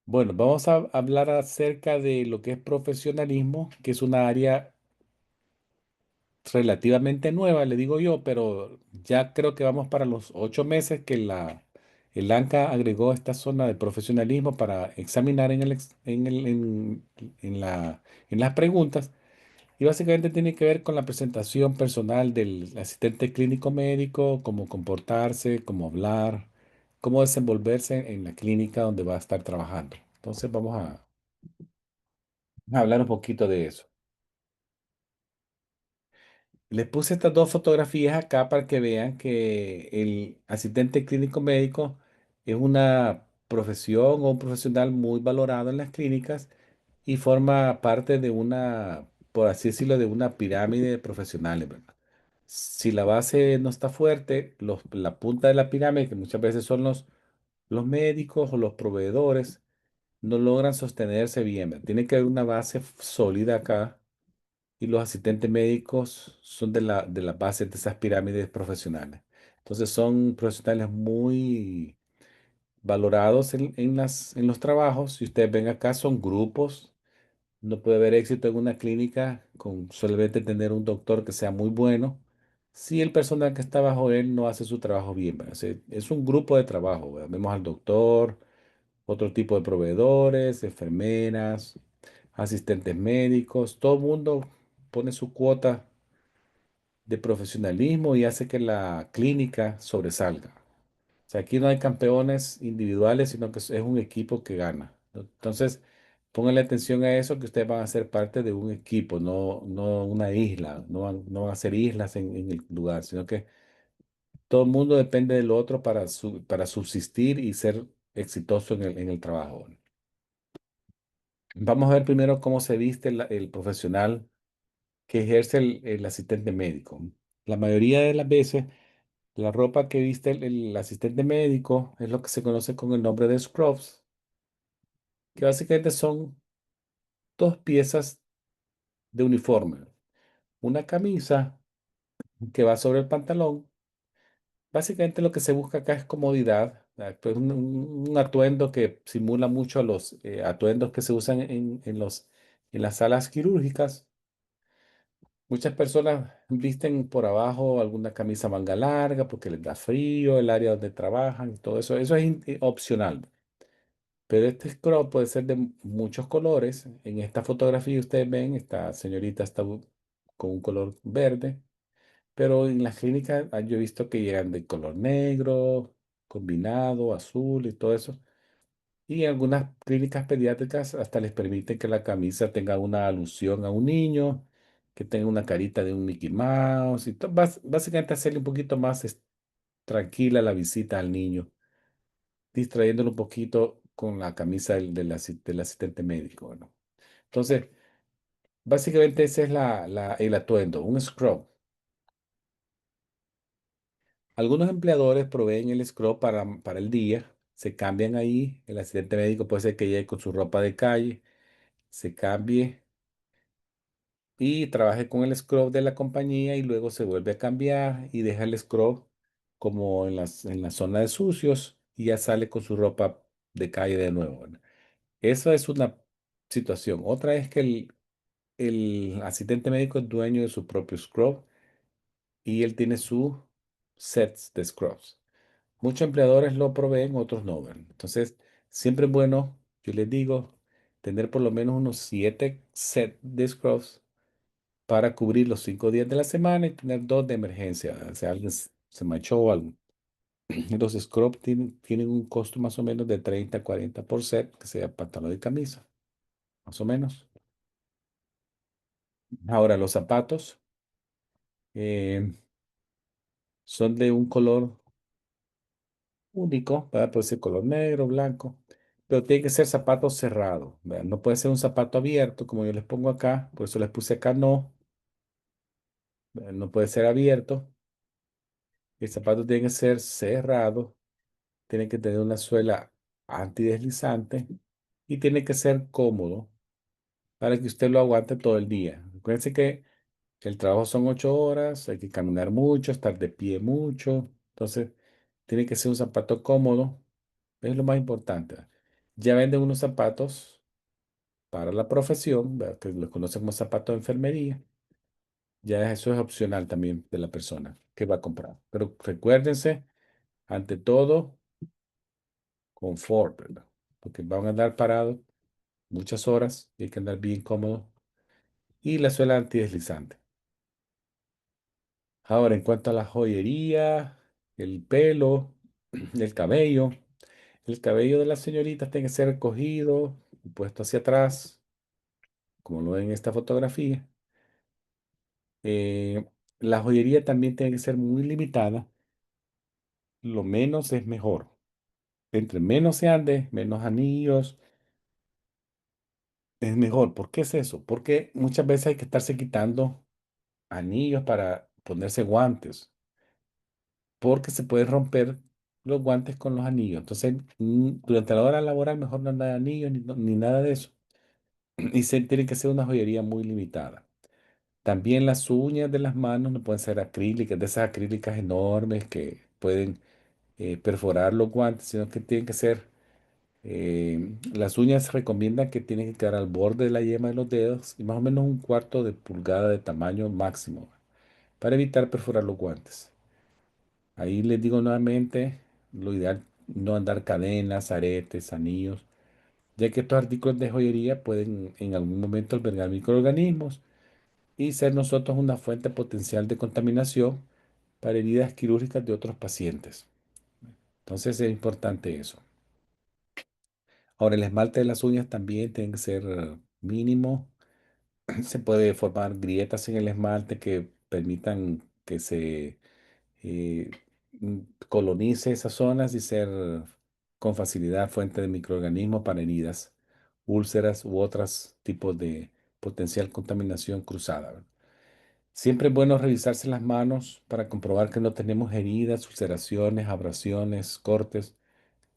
Bueno, vamos a hablar acerca de lo que es profesionalismo, que es una área relativamente nueva, le digo yo, pero ya creo que vamos para los 8 meses que el ANCA agregó esta zona de profesionalismo para examinar en las preguntas. Y básicamente tiene que ver con la presentación personal del asistente clínico médico, cómo comportarse, cómo hablar, cómo desenvolverse en la clínica donde va a estar trabajando. Entonces vamos a hablar un poquito de eso. Les puse estas dos fotografías acá para que vean que el asistente clínico médico es una profesión o un profesional muy valorado en las clínicas y forma parte de una, por así decirlo, de una pirámide de profesionales, ¿verdad? Si la base no está fuerte, la punta de la pirámide, que muchas veces son los médicos o los proveedores, no logran sostenerse bien, ¿verdad? Tiene que haber una base sólida acá y los asistentes médicos son de la base de esas pirámides profesionales. Entonces son profesionales muy valorados en los trabajos. Si ustedes ven acá, son grupos. No puede haber éxito en una clínica con solamente tener un doctor que sea muy bueno si el personal que está bajo él no hace su trabajo bien, ¿verdad? Es un grupo de trabajo, ¿verdad? Vemos al doctor, otro tipo de proveedores, enfermeras, asistentes médicos, todo el mundo pone su cuota de profesionalismo y hace que la clínica sobresalga. O sea, aquí no hay campeones individuales, sino que es un equipo que gana, ¿no? Entonces, pónganle atención a eso, que ustedes van a ser parte de un equipo, no una isla, no van a ser islas en el lugar, sino que todo el mundo depende del otro para subsistir y ser exitoso en el trabajo. Vamos a ver primero cómo se viste el profesional que ejerce el asistente médico. La mayoría de las veces, la ropa que viste el asistente médico es lo que se conoce con el nombre de scrubs, que básicamente son dos piezas de uniforme. Una camisa que va sobre el pantalón. Básicamente lo que se busca acá es comodidad, ¿verdad? Pues un atuendo que simula mucho a los atuendos que se usan en las salas quirúrgicas. Muchas personas visten por abajo alguna camisa manga larga porque les da frío, el área donde trabajan y todo eso. Eso es opcional. Pero este scrub puede ser de muchos colores. En esta fotografía ustedes ven, esta señorita está con un color verde, pero en las clínicas yo he visto que llegan de color negro, combinado, azul y todo eso. Y en algunas clínicas pediátricas hasta les permiten que la camisa tenga una alusión a un niño, que tenga una carita de un Mickey Mouse, y básicamente hacerle un poquito más tranquila la visita al niño, distrayéndolo un poquito con la camisa del asistente médico, ¿no? Entonces, básicamente ese es el atuendo, un scrub. Algunos empleadores proveen el scrub para el día, se cambian ahí, el asistente médico puede ser que llegue con su ropa de calle, se cambie y trabaje con el scrub de la compañía y luego se vuelve a cambiar y deja el scrub como en la zona de sucios y ya sale con su ropa de calle de nuevo, ¿verdad? Esa es una situación. Otra es que el asistente médico es dueño de su propio scrub y él tiene sus sets de scrubs. Muchos empleadores lo proveen, otros no, ¿verdad? Entonces, siempre es bueno, yo les digo, tener por lo menos unos 7 sets de scrubs para cubrir los 5 días de la semana y tener dos de emergencia, ¿verdad? Si alguien se manchó o algo. Los scrubs tienen un costo más o menos de 30 a 40 por set, que sea pantalón y camisa, más o menos. Ahora, los zapatos eh, son de un color único, ¿verdad? Puede ser color negro, blanco, pero tiene que ser zapatos cerrados, ¿verdad? No puede ser un zapato abierto, como yo les pongo acá, por eso les puse acá no, ¿verdad? No puede ser abierto. El zapato tiene que ser cerrado, tiene que tener una suela antideslizante y tiene que ser cómodo para que usted lo aguante todo el día. Recuerden que el trabajo son 8 horas, hay que caminar mucho, estar de pie mucho, entonces tiene que ser un zapato cómodo, es lo más importante. Ya venden unos zapatos para la profesión, ¿verdad? Que los conocen como zapatos de enfermería. Ya eso es opcional también de la persona que va a comprar. Pero recuérdense, ante todo, confort, ¿verdad? Porque van a andar parados muchas horas y hay que andar bien cómodo. Y la suela antideslizante. Ahora, en cuanto a la joyería, el pelo, el cabello. El cabello de las señoritas tiene que ser recogido y puesto hacia atrás, como lo ven en esta fotografía. Eh, la joyería también tiene que ser muy limitada. Lo menos es mejor. Entre menos se ande, menos anillos, es mejor. ¿Por qué es eso? Porque muchas veces hay que estarse quitando anillos para ponerse guantes, porque se pueden romper los guantes con los anillos. Entonces, durante la hora laboral, mejor no andar de anillos ni nada de eso. Y se tiene que ser una joyería muy limitada. También las uñas de las manos no pueden ser acrílicas, de esas acrílicas enormes que pueden perforar los guantes, sino que tienen que ser, las uñas se recomiendan que tienen que quedar al borde de la yema de los dedos y más o menos un cuarto de pulgada de tamaño máximo para evitar perforar los guantes. Ahí les digo nuevamente, lo ideal no andar cadenas, aretes, anillos, ya que estos artículos de joyería pueden en algún momento albergar microorganismos y ser nosotros una fuente potencial de contaminación para heridas quirúrgicas de otros pacientes. Entonces es importante eso. Ahora, el esmalte de las uñas también tiene que ser mínimo. Se puede formar grietas en el esmalte que permitan que se eh, colonice esas zonas y ser con facilidad fuente de microorganismos para heridas, úlceras u otros tipos de potencial contaminación cruzada, ¿verdad? Siempre es bueno revisarse las manos para comprobar que no tenemos heridas, ulceraciones, abrasiones, cortes,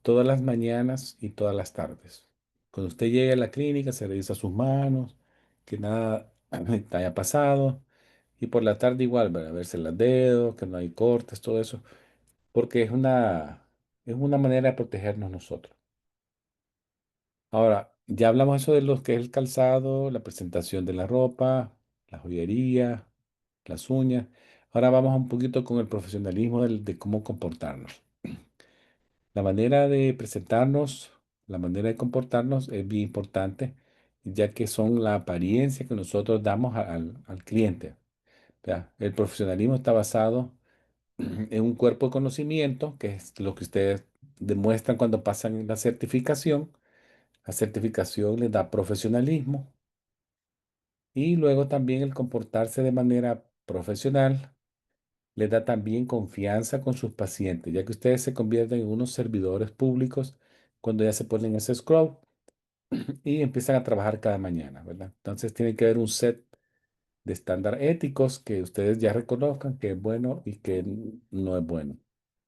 todas las mañanas y todas las tardes. Cuando usted llegue a la clínica, se revisa sus manos, que nada te haya pasado. Y por la tarde igual, para verse los dedos, que no hay cortes, todo eso, porque es una manera de protegernos nosotros. Ahora, ya hablamos eso de lo que es el calzado, la presentación de la ropa, la joyería, las uñas. Ahora vamos un poquito con el profesionalismo de cómo comportarnos. La manera de presentarnos, la manera de comportarnos es bien importante, ya que son la apariencia que nosotros damos al cliente. ¿Ya? El profesionalismo está basado en un cuerpo de conocimiento, que es lo que ustedes demuestran cuando pasan la certificación. La certificación les da profesionalismo y luego también el comportarse de manera profesional les da también confianza con sus pacientes, ya que ustedes se convierten en unos servidores públicos cuando ya se ponen ese scrub y empiezan a trabajar cada mañana, ¿verdad? Entonces tiene que haber un set de estándares éticos que ustedes ya reconozcan que es bueno y que no es bueno.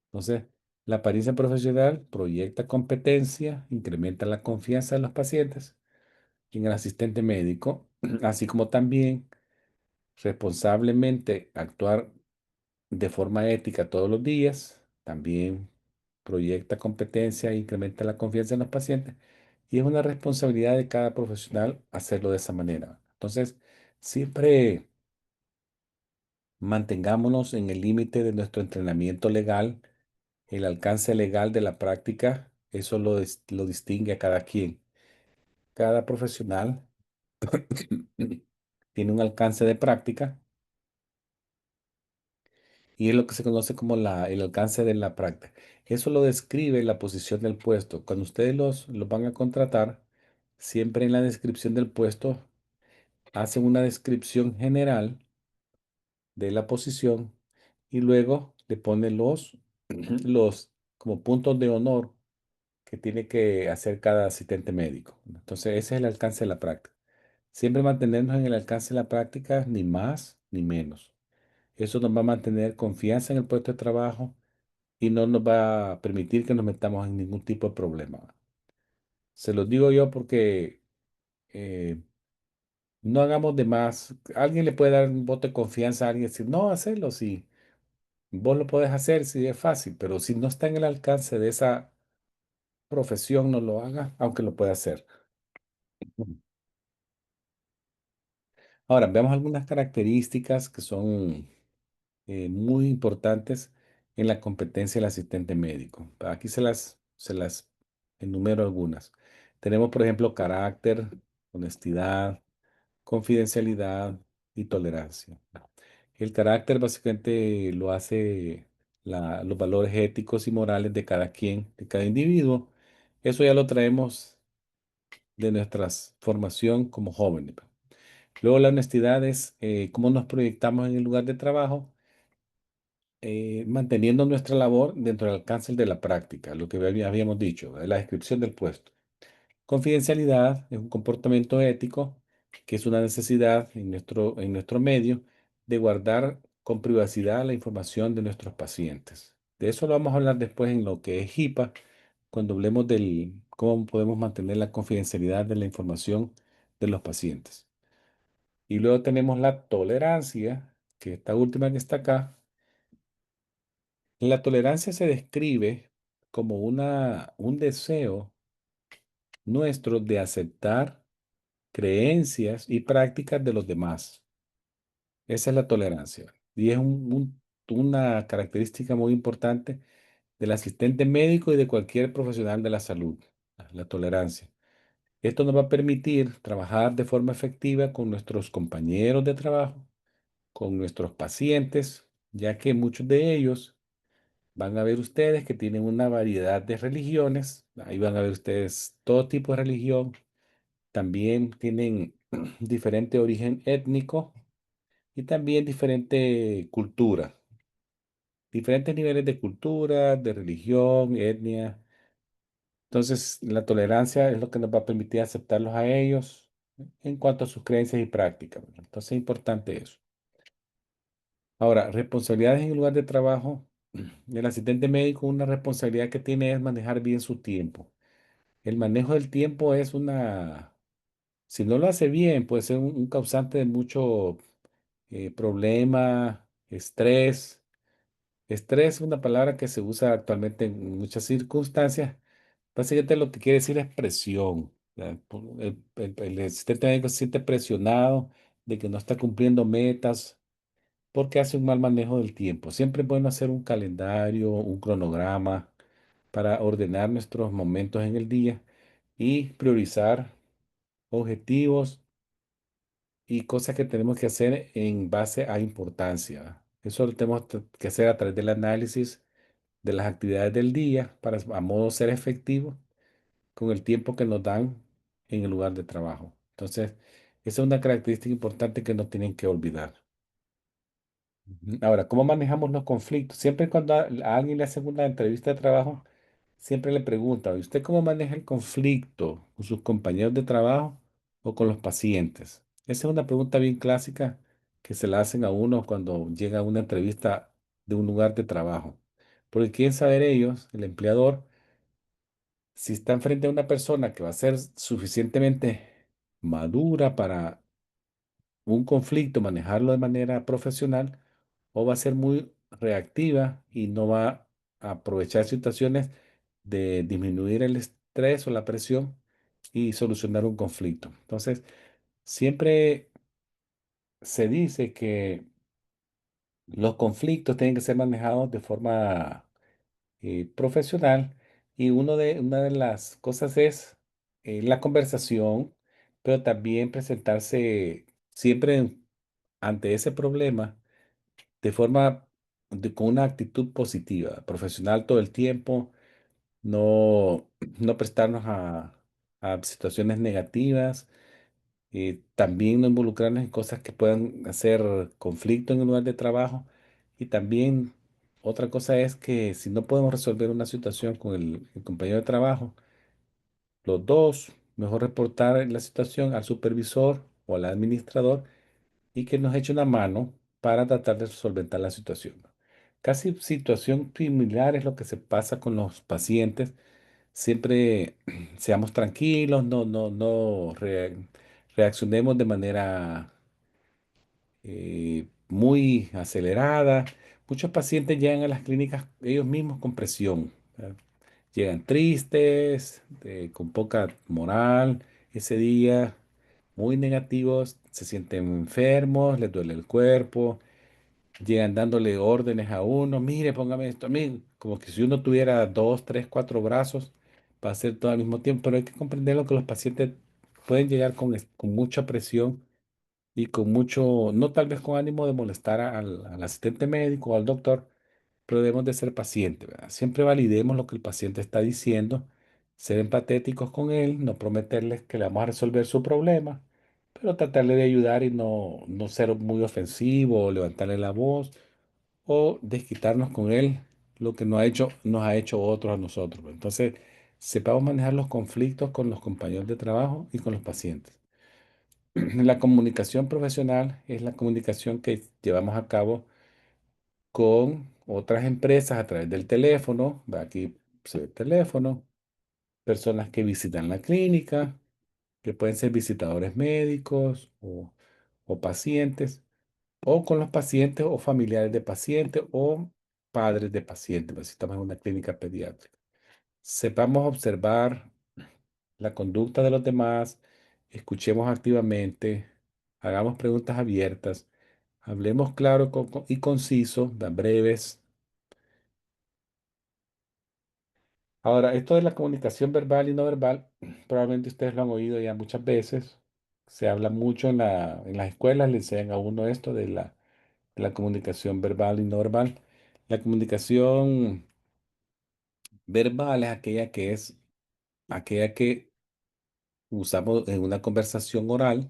Entonces, la apariencia profesional proyecta competencia, incrementa la confianza de los pacientes en el asistente médico, así como también responsablemente actuar de forma ética todos los días, también proyecta competencia e incrementa la confianza en los pacientes y es una responsabilidad de cada profesional hacerlo de esa manera. Entonces, siempre mantengámonos en el límite de nuestro entrenamiento legal, el alcance legal de la práctica, eso lo distingue a cada quien. Cada profesional tiene un alcance de práctica y es lo que se conoce como el alcance de la práctica. Eso lo describe la posición del puesto. Cuando ustedes los van a contratar, siempre en la descripción del puesto hacen una descripción general de la posición y luego le ponen los como puntos de honor que tiene que hacer cada asistente médico. Entonces, ese es el alcance de la práctica. Siempre mantenernos en el alcance de la práctica, ni más ni menos. Eso nos va a mantener confianza en el puesto de trabajo y no nos va a permitir que nos metamos en ningún tipo de problema. Se los digo yo porque eh, no hagamos de más. Alguien le puede dar un voto de confianza a alguien y decir, no, hacelo, si vos lo podés hacer, si es fácil, pero si no está en el alcance de esa profesión no lo haga, aunque lo pueda hacer. Ahora, veamos algunas características que son muy importantes en la competencia del asistente médico. Aquí se las enumero algunas. Tenemos, por ejemplo, carácter, honestidad, confidencialidad y tolerancia. El carácter básicamente lo hace los valores éticos y morales de cada quien, de cada individuo. Eso ya lo traemos de nuestra formación como jóvenes. Luego la honestidad es cómo nos proyectamos en el lugar de trabajo, manteniendo nuestra labor dentro del alcance de la práctica, lo que habíamos dicho, la descripción del puesto. Confidencialidad es un comportamiento ético que es una necesidad en nuestro medio de guardar con privacidad la información de nuestros pacientes. De eso lo vamos a hablar después en lo que es HIPAA, cuando hablemos del cómo podemos mantener la confidencialidad de la información de los pacientes. Y luego tenemos la tolerancia, que esta última que está acá. La tolerancia se describe como un deseo nuestro de aceptar creencias y prácticas de los demás. Esa es la tolerancia. Y es una característica muy importante del asistente médico y de cualquier profesional de la salud, la tolerancia. Esto nos va a permitir trabajar de forma efectiva con nuestros compañeros de trabajo, con nuestros pacientes, ya que muchos de ellos van a ver ustedes que tienen una variedad de religiones. Ahí van a ver ustedes todo tipo de religión. También tienen diferente origen étnico y también diferente cultura. Diferentes niveles de cultura, de religión, etnia. Entonces, la tolerancia es lo que nos va a permitir aceptarlos a ellos en cuanto a sus creencias y prácticas, ¿verdad? Entonces, es importante eso. Ahora, responsabilidades en el lugar de trabajo. El asistente médico, una responsabilidad que tiene es manejar bien su tiempo. El manejo del tiempo es si no lo hace bien, puede ser un causante de mucho problema, estrés. Estrés es una palabra que se usa actualmente en muchas circunstancias. Básicamente lo que quiere decir es presión. ¿Ya? El asistente médico se siente presionado de que no está cumpliendo metas porque hace un mal manejo del tiempo. Siempre es bueno hacer un calendario, un cronograma para ordenar nuestros momentos en el día y priorizar objetivos y cosas que tenemos que hacer en base a importancia. Eso lo tenemos que hacer a través del análisis de las actividades del día para a modo ser efectivo con el tiempo que nos dan en el lugar de trabajo. Entonces, esa es una característica importante que no tienen que olvidar. Ujú. Ahora, ¿cómo manejamos los conflictos? Siempre cuando a alguien le hacen una entrevista de trabajo, siempre le pregunta, ¿y usted cómo maneja el conflicto con sus compañeros de trabajo o con los pacientes? Esa es una pregunta bien clásica que se la hacen a uno cuando llega a una entrevista de un lugar de trabajo. Porque quieren saber ellos, el empleador, si están frente a una persona que va a ser suficientemente madura para un conflicto, manejarlo de manera profesional, o va a ser muy reactiva y no va a aprovechar situaciones de disminuir el estrés o la presión y solucionar un conflicto. Entonces, siempre se dice que los conflictos tienen que ser manejados de forma profesional y una de las cosas es la conversación, pero también presentarse siempre ante ese problema de forma, con una actitud positiva, profesional todo el tiempo, no, no prestarnos a situaciones negativas, también no involucrarnos en cosas que puedan hacer conflicto en el lugar de trabajo. Y también otra cosa es que si no podemos resolver una situación con el compañero de trabajo, los dos, mejor reportar la situación al supervisor o al administrador y que nos eche una mano para tratar de solventar la situación. Casi situación similar es lo que se pasa con los pacientes. Siempre seamos tranquilos, no reaccionemos de manera muy acelerada. Muchos pacientes llegan a las clínicas ellos mismos con presión, ¿verdad? Llegan tristes, con poca moral ese día, muy negativos, se sienten enfermos, les duele el cuerpo, llegan dándole órdenes a uno, mire, póngame esto a mí, como que si uno tuviera dos, tres, cuatro brazos para hacer todo al mismo tiempo, pero hay que comprender lo que los pacientes pueden llegar con mucha presión y con mucho, no tal vez con ánimo de molestar al asistente médico o al doctor, pero debemos de ser pacientes, ¿verdad? Siempre validemos lo que el paciente está diciendo, ser empatéticos con él, no prometerles que le vamos a resolver su problema, pero tratarle de ayudar y no ser muy ofensivo o levantarle la voz o desquitarnos con él lo que nos ha hecho otros a nosotros. Entonces, sepamos manejar los conflictos con los compañeros de trabajo y con los pacientes. La comunicación profesional es la comunicación que llevamos a cabo con otras empresas a través del teléfono. Aquí se ve el teléfono, personas que visitan la clínica, que pueden ser visitadores médicos o pacientes, o con los pacientes o familiares de pacientes o padres de pacientes, pues, si estamos en una clínica pediátrica. Sepamos observar la conducta de los demás, escuchemos activamente, hagamos preguntas abiertas, hablemos claro y conciso, breves. Ahora, esto de la comunicación verbal y no verbal, probablemente ustedes lo han oído ya muchas veces. Se habla mucho en las escuelas, le enseñan a uno esto de la comunicación verbal y no verbal. La comunicación verbal es aquella que usamos en una conversación oral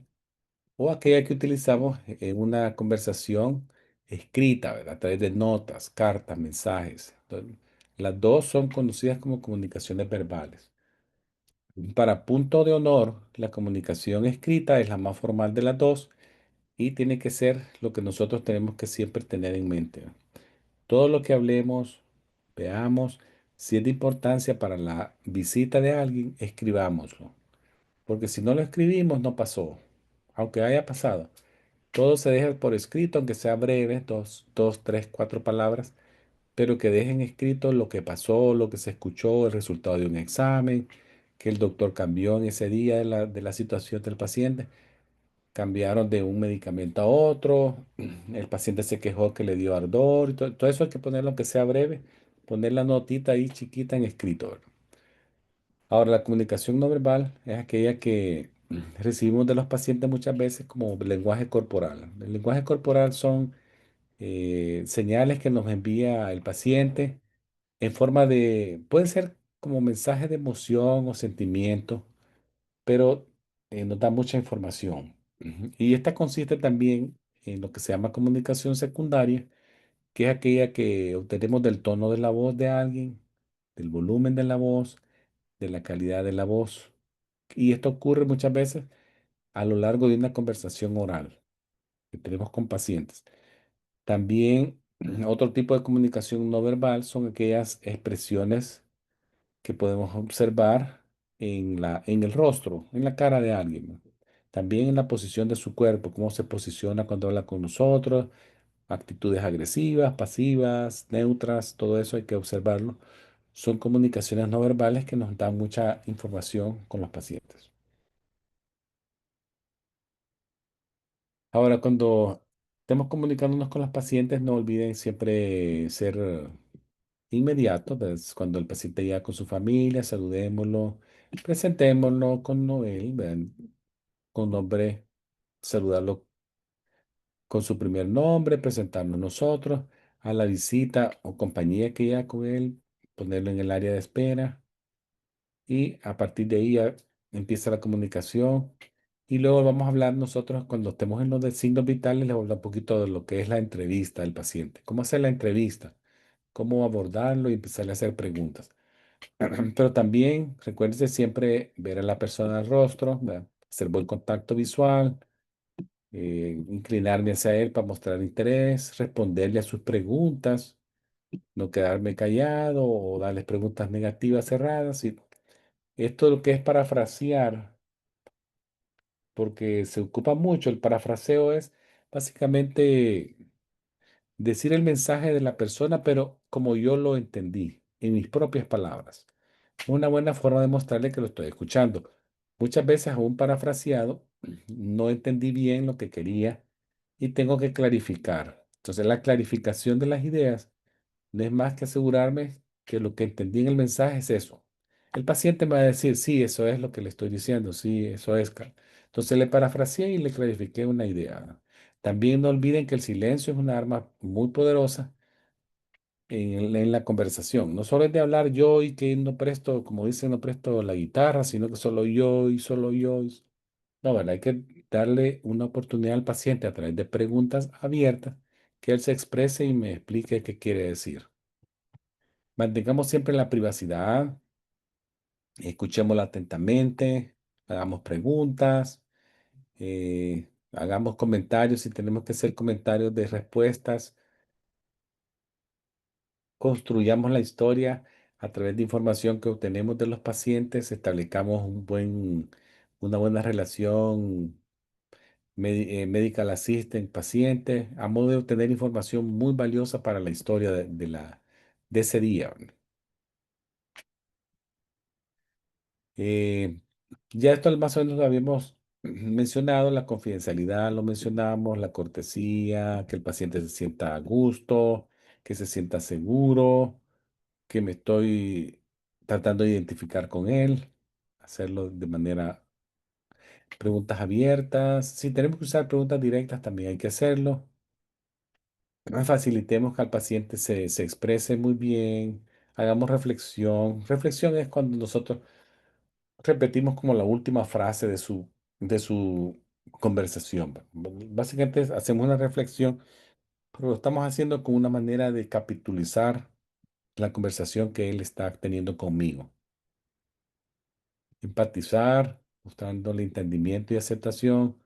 o aquella que utilizamos en una conversación escrita, ¿verdad? A través de notas, cartas, mensajes. Entonces, las dos son conocidas como comunicaciones verbales. Para punto de honor, la comunicación escrita es la más formal de las dos y tiene que ser lo que nosotros tenemos que siempre tener en mente. Todo lo que hablemos, veamos, si es de importancia para la visita de alguien, escribámoslo. Porque si no lo escribimos, no pasó, aunque haya pasado. Todo se deja por escrito, aunque sea breve, dos, tres, cuatro palabras, pero que dejen escrito lo que pasó, lo que se escuchó, el resultado de un examen, que el doctor cambió en ese día de la situación del paciente. Cambiaron de un medicamento a otro, el paciente se quejó que le dio ardor, y todo eso hay que ponerlo aunque sea breve, poner la notita ahí chiquita en escrito, ¿verdad? Ahora, la comunicación no verbal es aquella que recibimos de los pacientes muchas veces como lenguaje corporal. El lenguaje corporal son señales que nos envía el paciente en forma de, puede ser como mensaje de emoción o sentimiento, pero nos da mucha información. Ujú. Y esta consiste también en lo que se llama comunicación secundaria, que es aquella que obtenemos del tono de la voz de alguien, del volumen de la voz, de la calidad de la voz. Y esto ocurre muchas veces a lo largo de una conversación oral que tenemos con pacientes. También otro tipo de comunicación no verbal son aquellas expresiones que podemos observar en el rostro, en la cara de alguien, ¿no? También en la posición de su cuerpo, cómo se posiciona cuando habla con nosotros, actitudes agresivas, pasivas, neutras, todo eso hay que observarlo. Son comunicaciones no verbales que nos dan mucha información con los pacientes. Ahora, cuando estemos comunicándonos con los pacientes, no olviden siempre ser inmediatos, pues, cuando el paciente llega con su familia, saludémoslo, presentémoslo con Noel, ¿verdad? Con nombre, saludarlo con su primer nombre, presentarnos nosotros a la visita o compañía que llega con él, ponerlo en el área de espera y a partir de ahí ya empieza la comunicación. Y luego vamos a hablar nosotros, cuando estemos en los de signos vitales, les voy a hablar un poquito de lo que es la entrevista del paciente. ¿Cómo hacer la entrevista? ¿Cómo abordarlo y empezarle a hacer preguntas? Pero también recuérdese siempre ver a la persona al rostro, ¿verdad? Hacer buen contacto visual, inclinarme hacia él para mostrar interés, responderle a sus preguntas, no quedarme callado o darles preguntas negativas cerradas. Y esto lo que es parafrasear, porque se ocupa mucho. El parafraseo es básicamente decir el mensaje de la persona, pero como yo lo entendí, en mis propias palabras. Una buena forma de mostrarle que lo estoy escuchando. Muchas veces, aún parafraseado, no entendí bien lo que quería y tengo que clarificar. Entonces, la clarificación de las ideas no es más que asegurarme que lo que entendí en el mensaje es eso. El paciente me va a decir, sí, eso es lo que le estoy diciendo, sí, eso es. Entonces le parafraseé y le clarifiqué una idea. También no olviden que el silencio es una arma muy poderosa en la conversación. No solo es de hablar yo y que no presto, como dicen, no presto la guitarra, sino que solo yo y solo yo. No, ¿verdad? Hay que darle una oportunidad al paciente a través de preguntas abiertas, que él se exprese y me explique qué quiere decir. Mantengamos siempre la privacidad, escuchémosla atentamente, hagamos preguntas, hagamos comentarios si tenemos que hacer comentarios de respuestas, construyamos la historia a través de información que obtenemos de los pacientes, establezcamos una buena relación medical assistant paciente, a modo de obtener información muy valiosa para la historia de ese día. Eh, ya esto más o menos lo habíamos mencionado, la confidencialidad lo mencionamos, la cortesía, que el paciente se sienta a gusto, que se sienta seguro, que me estoy tratando de identificar con él, hacerlo de manera, preguntas abiertas. Si tenemos que usar preguntas directas, también hay que hacerlo. Facilitemos que al paciente se exprese muy bien, hagamos reflexión. Reflexión es cuando nosotros repetimos como la última frase de su conversación. Básicamente hacemos una reflexión, pero lo estamos haciendo con una manera de capitalizar la conversación que él está teniendo conmigo. Empatizar, mostrándole entendimiento y aceptación.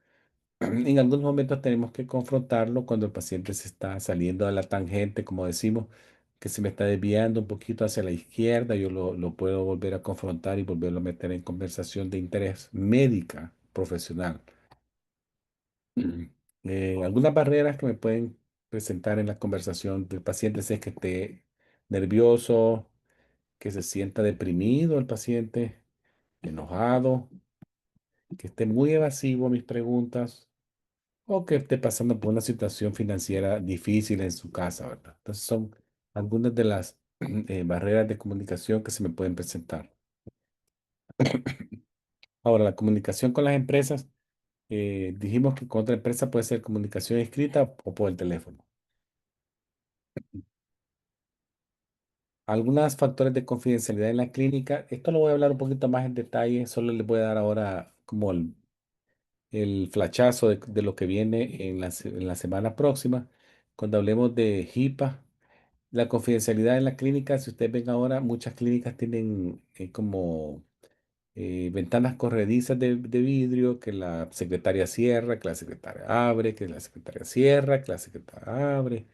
En algunos momentos tenemos que confrontarlo cuando el paciente se está saliendo de la tangente, como decimos, que se me está desviando un poquito hacia la izquierda, yo lo puedo volver a confrontar y volverlo a meter en conversación de interés médica, profesional. Algunas barreras que me pueden presentar en la conversación del paciente es que esté nervioso, que se sienta deprimido el paciente, enojado, que esté muy evasivo a mis preguntas o que esté pasando por una situación financiera difícil en su casa, ¿verdad? Entonces son algunas de las barreras de comunicación que se me pueden presentar. Ahora, la comunicación con las empresas, dijimos que con otra empresa puede ser comunicación escrita o por el teléfono. Algunos factores de confidencialidad en la clínica, esto lo voy a hablar un poquito más en detalle, solo les voy a dar ahora como el flachazo de lo que viene en la semana próxima, cuando hablemos de HIPAA. La confidencialidad en la clínica, si ustedes ven ahora, muchas clínicas tienen como ventanas corredizas de vidrio, que la secretaria cierra, que la secretaria abre, que la secretaria cierra, que la secretaria abre.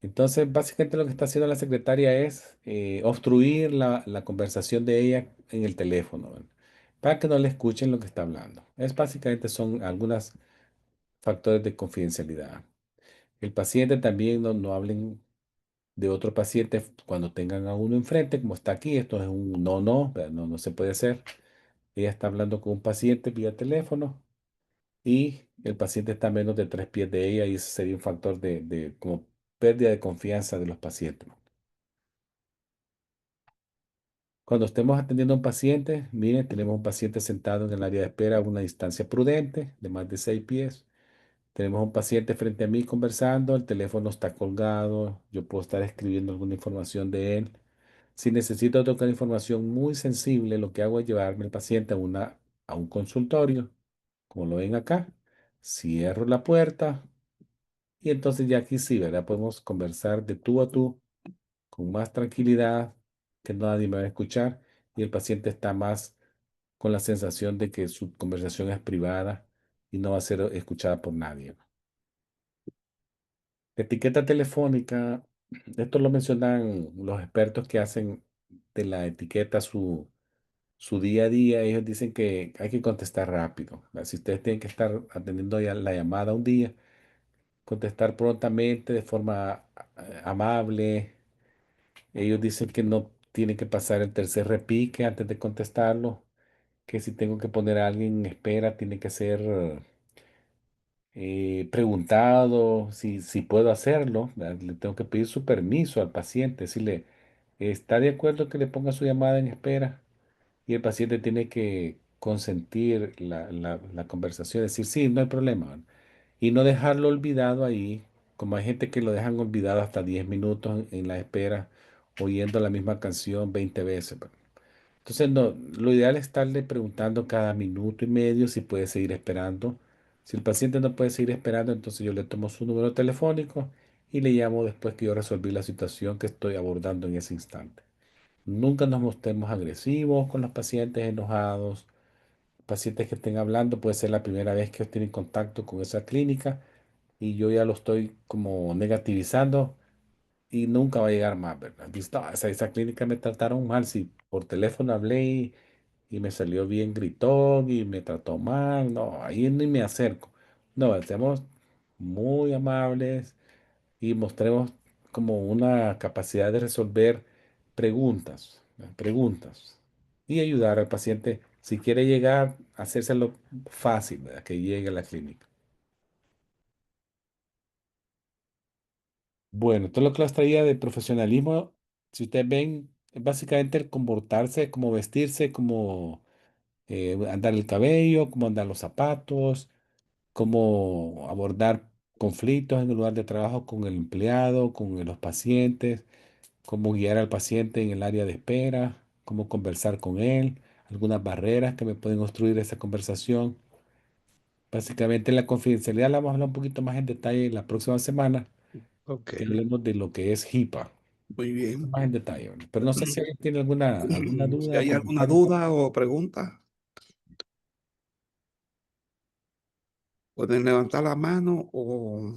Entonces, básicamente lo que está haciendo la secretaria es obstruir la conversación de ella en el teléfono, ¿verdad? Para que no le escuchen lo que está hablando. Es básicamente son algunos factores de confidencialidad. El paciente también no hablen de otro paciente cuando tengan a uno enfrente, como está aquí. Esto es un no, ¿verdad? No se puede hacer. Ella está hablando con un paciente vía teléfono y el paciente está a menos de 3 pies de ella y ese sería un factor de como pérdida de confianza de los pacientes. Cuando estemos atendiendo a un paciente, miren, tenemos un paciente sentado en el área de espera a una distancia prudente de más de 6 pies. Tenemos un paciente frente a mí conversando, el teléfono está colgado, yo puedo estar escribiendo alguna información de él. Si necesito tocar información muy sensible, lo que hago es llevarme al paciente a un consultorio, como lo ven acá. Cierro la puerta y entonces ya aquí sí, ¿verdad? Podemos conversar de tú a tú con más tranquilidad, que nadie me va a escuchar y el paciente está más con la sensación de que su conversación es privada y no va a ser escuchada por nadie. Etiqueta telefónica, esto lo mencionan los expertos que hacen de la etiqueta su día a día. Ellos dicen que hay que contestar rápido. Si ustedes tienen que estar atendiendo ya la llamada un día, contestar prontamente, de forma amable. Ellos dicen que no tiene que pasar el tercer repique antes de contestarlo, que si tengo que poner a alguien en espera, tiene que ser preguntado si puedo hacerlo. Le tengo que pedir su permiso al paciente, si le está de acuerdo que le ponga su llamada en espera. Y el paciente tiene que consentir la conversación, decir, sí, no hay problema. Y no dejarlo olvidado ahí, como hay gente que lo dejan olvidado hasta 10 minutos en la espera, oyendo la misma canción 20 veces. Entonces, no, lo ideal es estarle preguntando cada minuto y medio si puede seguir esperando. Si el paciente no puede seguir esperando, entonces yo le tomo su número telefónico y le llamo después que yo resolví la situación que estoy abordando en ese instante. Nunca nos mostremos agresivos con los pacientes enojados. Pacientes que estén hablando, puede ser la primera vez que tienen contacto con esa clínica y yo ya lo estoy como negativizando y nunca va a llegar más, ¿verdad? Dice, "No, esa clínica me trataron mal, si por teléfono hablé y me salió bien gritón y me trató mal, no, ahí ni me acerco. No, seamos muy amables y mostremos como una capacidad de resolver preguntas, ¿no? Preguntas y ayudar al paciente, si quiere llegar, hacérselo fácil, ¿verdad? Que llegue a la clínica. Bueno, todo lo que les traía de profesionalismo, si ustedes ven, es básicamente el comportarse, como vestirse, como andar el cabello, cómo andar los zapatos, cómo abordar conflictos en el lugar de trabajo con el empleado, con los pacientes, cómo guiar al paciente en el área de espera, cómo conversar con él, algunas barreras que me pueden obstruir esa conversación. Básicamente la confidencialidad la vamos a hablar un poquito más en detalle la próxima semana, Ok, que hablemos de lo que es HIPAA, muy bien. más en detalle, ¿vale? Pero no sé si alguien tiene alguna Si duda o hay alguna comentario. duda o pregunta, pueden levantar la mano o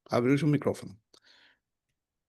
abrir su micrófono.